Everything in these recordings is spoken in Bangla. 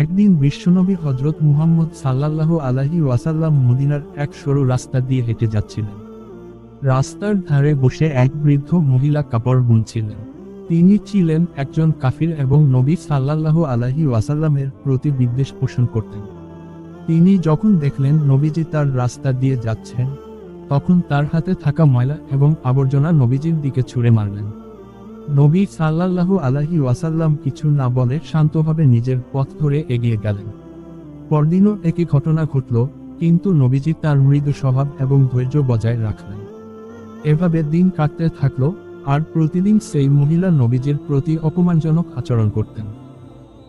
একদিন বিশ্বনবী হযরত মুহাম্মদ সাল্লাল্লাহু আলাইহি ওয়াসাল্লাম মদিনার এক সরু রাস্তা দিয়ে হেঁটে যাচ্ছিলেন। রাস্তার ধারে বসে এক বৃদ্ধ মহিলা কাপড় বুনছিলেন। তিনি ছিলেন একজন কাফির এবং নবী সাল্লাল্লাহু আলাইহি ওয়াসাল্লামের প্রতি বিদ্বেষ পোষণ করতেন। তিনি যখন দেখলেন নবীজি তার রাস্তা দিয়ে যাচ্ছেন, তখন তার হাতে থাকা ময়লা এবং আবর্জনা নবীজির দিকে ছুঁড়ে মারলেন। নবী সাল্লাল্লাহু আলাইহি ওয়াসাল্লাম কিছু না বলে শান্তভাবে নিজের পথ ধরে এগিয়ে গেলেন। পরদিনও একই ঘটনা ঘটল, কিন্তু নবীজি তার মৃদু স্বভাব এবং ধৈর্য বজায় রাখলেন। এভাবে দিন কাটতে থাকলো, আর প্রতিদিন সেই মহিলা নবীজির প্রতি অপমানজনক আচরণ করতেন।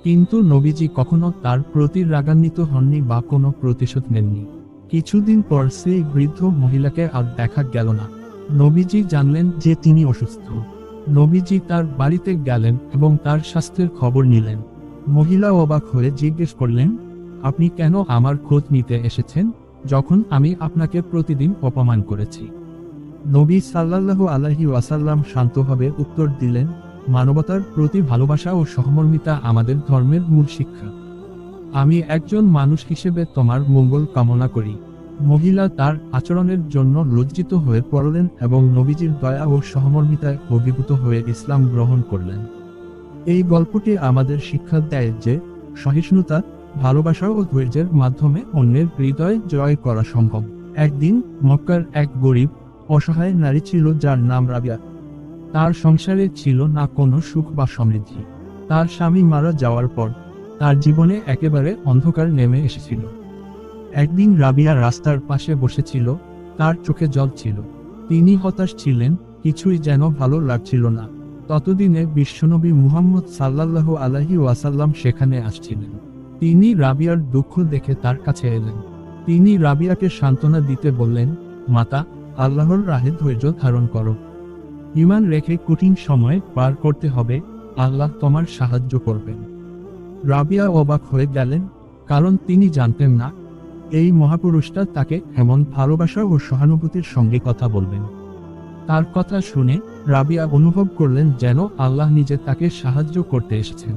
কিন্তু নবীজি কখনো তার প্রতি রাগান্বিত হননি বা কোনো প্রতিশোধ নেননি। কিছুদিন পর সেই বৃদ্ধ মহিলাকে আর দেখা গেল না। নবীজি জানলেন যে তিনি অসুস্থ। নবীজি তার বাড়িতে গেলেন এবং তার স্বাস্থ্যের খবর নিলেন। মহিলা অবাক হয়ে জিজ্ঞেস করলেন, আপনি কেন আমার খোঁজ নিতে এসেছেন, যখন আমি আপনাকে প্রতিদিন অপমান করেছি? নবী সাল্লাল্লাহু আলাইহি ওয়াসাল্লাম শান্তভাবে উত্তর দিলেন, মানবতার প্রতি ভালোবাসা ও সহমর্মিতা আমাদের ধর্মের মূল শিক্ষা। আমি একজন মানুষ হিসেবে তোমার মঙ্গল কামনা করি। মহিলা তার আচরণের জন্য লজ্জিত হয়ে পড়লেন এবং নবীজির দয়া ও সহমর্মিতায় অভিভূত হয়ে ইসলাম গ্রহণ করলেন। এই গল্পটি আমাদের শিক্ষা দেয় যে সহিষ্ণুতা, ভালোবাসা ও ধৈর্যের মাধ্যমে অন্যের হৃদয় জয় করা সম্ভব। একদিন মক্কার এক গরিব অসহায় নারী ছিল যার নাম রাবিয়া। তার সংসারে ছিল না কোনো সুখ বা সমৃদ্ধি। তার স্বামী মারা যাওয়ার পর তার জীবনে একেবারে অন্ধকার নেমে এসেছিল। একদিন রাবিয়া রাস্তার পাশে বসেছিল, তার চোখে জল ছিল। তিনি হতাশ ছিলেন, কিছুই যেন ভালো লাগছিল না। ততদিনে বিশ্বনবী মুহাম্মদ সাল্লাল্লাহু আলাইহি ওয়াসাল্লাম সেখানে আসছিলেন। তিনি রাবিয়ার দুঃখ দেখে তার কাছে এলেন। তিনি রাবিয়াকে সান্ত্বনা দিতে বললেন, মাতা, আল্লাহর রাহে ধৈর্য ধারণ করো। ঈমান রেখে কঠিন সময় পার করতে হবে, আল্লাহ তোমার সাহায্য করবেন। রাবিয়া অবাক হয়ে গেলেন, কারণ তিনি জানতেন না এই মহাপুরুষটা তাকে এমন ভালোবাসা ও সহানুভূতির সঙ্গে কথা বলবেন। তার কথা শুনে রাবিয়া অনুভব করলেন যেন আল্লাহ নিজে তাকে সাহায্য করতে এসেছেন।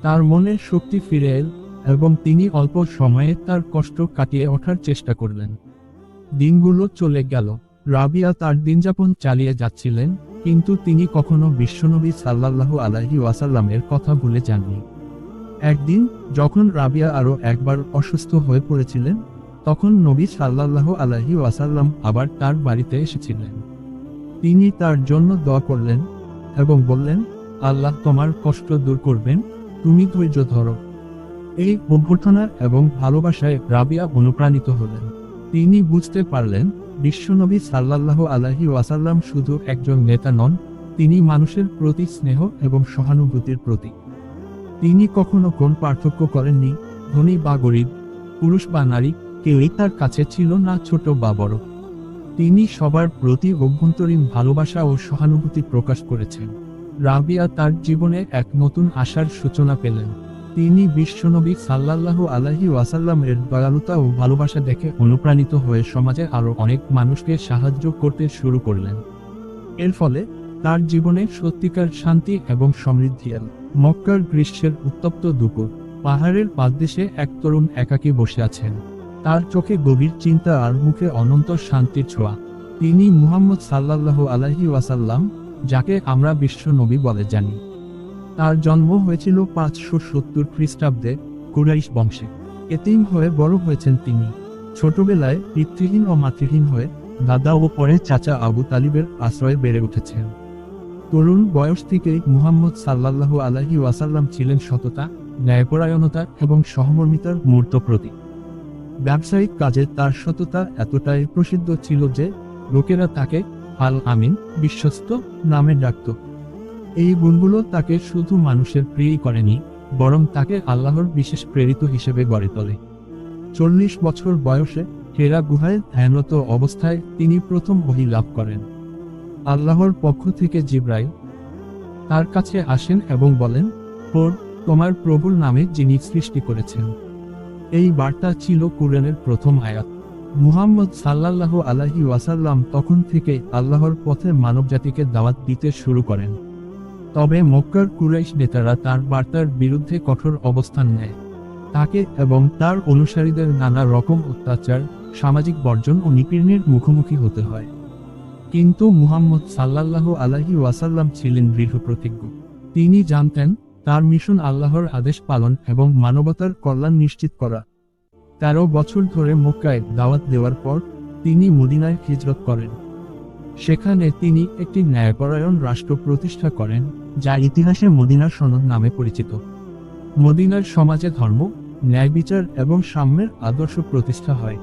তার মনে শক্তি ফিরে এল এবং তিনি অল্প সময়ে তার কষ্ট কাটিয়ে ওঠার চেষ্টা করলেন। দিনগুলো চলে গেল। রাবিয়া তার দিনযাপন চালিয়ে যাচ্ছিলেন, কিন্তু তিনি কখনো বিশ্বনবী সাল্লাল্লাহু আলাইহি ওয়াসাল্লামের কথা ভুলে যাননি। একদিন যখন রাবিয়া আরও একবার অসুস্থ হয়ে পড়েছিলেন, তখন নবী সাল্লাল্লাহু আলাইহি ওয়াসাল্লাম আবার তার বাড়িতে এসেছিলেন। তিনি তার জন্য দোয়া করলেন এবং বললেন, আল্লাহ তোমার কষ্ট দূর করবেন, তুমি ধৈর্য ধরো। এই অভ্যর্থনা এবং ভালোবাসায় রাবিয়া অনুপ্রাণিত হলেন। তিনি বুঝতে পারলেন বিশ্বনবী সাল্লাল্লাহু আলাইহি ওয়াসাল্লাম শুধু একজন নেতা নন, তিনি মানুষের প্রতি স্নেহ এবং সহানুভূতির প্রতীক। তিনি কখনো কোন পার্থক্য করেননি, ধনী বা গরিব, পুরুষ বা নারী, কেউই তার কাছে ছিল না ছোট বা বড়। তিনি সবার প্রতি অভ্যন্তরীণ ভালোবাসা ও সহানুভূতি প্রকাশ করেছেন। রাবিয়া তার জীবনে এক নতুন আশার সূচনা পেলেন। তিনি বিশ্বনবী সাল্লাল্লাহু আলাইহি ওয়াসাল্লামের দয়ালুতা ও ভালোবাসা দেখে অনুপ্রাণিত হয়ে সমাজে আরও অনেক মানুষকে সাহায্য করতে শুরু করলেন। এর ফলে তার জীবনে সত্যিকার শান্তি এবং সমৃদ্ধি এল। মক্কার গ্রীষ্মের উত্তপ্ত দুপুর, পাহাড়ের পাদদেশে এক তরুণ একাকী বসে আছেন। তার চোখে গভীর চিন্তা আর মুখে অনন্ত শান্তির ছোঁয়া। তিনি মুহাম্মদ সাল্লাল্লাহু আলাইহি ওয়াসাল্লাম, যাকে আমরা বিশ্ব নবী বলে জানি। তার জন্ম হয়েছিল 570 খ্রিস্টাব্দে কুরাইশ বংশে। এতিম হয়ে বড় হয়েছেন তিনি। ছোটবেলায় পিতৃহীন ও মাতৃহীন হয়ে দাদা ও পরে চাচা আবু তালিবের আশ্রয়ে বেড়ে উঠেছেন। তরুণ বয়স থেকেই মুহাম্মদ সাল্লাল্লাহু আলাইহি ওয়াসাল্লাম ছিলেন সততা, ন্যায়পরায়ণতা এবং সহমর্মিতার মূর্ত প্রতীক। ব্যবসায়িক কাজে তার সততা এতটাই প্রসিদ্ধ ছিল যে লোকেরা তাকে আল আমিন, বিশ্বস্ত নামে ডাকত। এই গুণগুলো তাকে শুধু মানুষের প্রিয়ই করেনি, বরং তাকে আল্লাহর বিশেষ প্রেরিত হিসেবে গড়ে তোলে। 40 বছর বয়সে হেরা গুহায় ধ্যানরত অবস্থায় তিনি প্রথম ওহী লাভ করেন। আল্লাহর পক্ষ থেকে জিবরাইল তার কাছে আসেন এবং বলেন, পড়, তোমার প্রভুর নামে যিনি সৃষ্টি করেছেন। এই বার্তা ছিল কুরআনের প্রথম আয়াত। মুহাম্মদ সাল্লাল্লাহু আলাইহি ওয়াসাল্লাম তখন থেকে আল্লাহর পথে মানবজাতিকে দাওয়াত দিতে শুরু করেন। তবে মক্কার কুরাইশ নেতারা তার বার্তার বিরুদ্ধে কঠোর অবস্থান নেয়। তাকে এবং তার অনুসারীদের নানা রকম অত্যাচার, সামাজিক বর্জন ও নিপীড়নের মুখোমুখি হতে হয়। কিন্তু মুহাম্মদ সাল্লাল্লাহু আলাইহি ওয়াসাল্লাম ছিলেন দৃঢ় প্রতিজ্ঞ। তিনি জানতেন তার মিশন আল্লাহর আদেশ পালন এবং মানবতার কল্যাণ নিশ্চিত করা। 13 বছর ধরে মক্কায় দাওয়াত দেওয়ার পর তিনি মদিনায় হিজরত করেন। সেখানে তিনি একটি ন্যায়পরায়ণ রাষ্ট্র প্রতিষ্ঠা করেন, যা ইতিহাসে মদিনার সনদ নামে পরিচিত। মদিনার সমাজে ধর্ম, ন্যায় বিচার এবং সাম্যের আদর্শ প্রতিষ্ঠা হয়।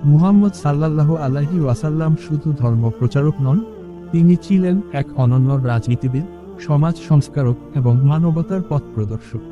মুহাম্মদ সাল্লাল্লাহু আলাইহি ওয়াসাল্লাম শুধু ধর্ম প্রচারক নন, তিনি ছিলেন এক অনন্য রাজনীতিবিদ, সমাজ সংস্কারক এবং মানবতার পথ প্রদর্শক।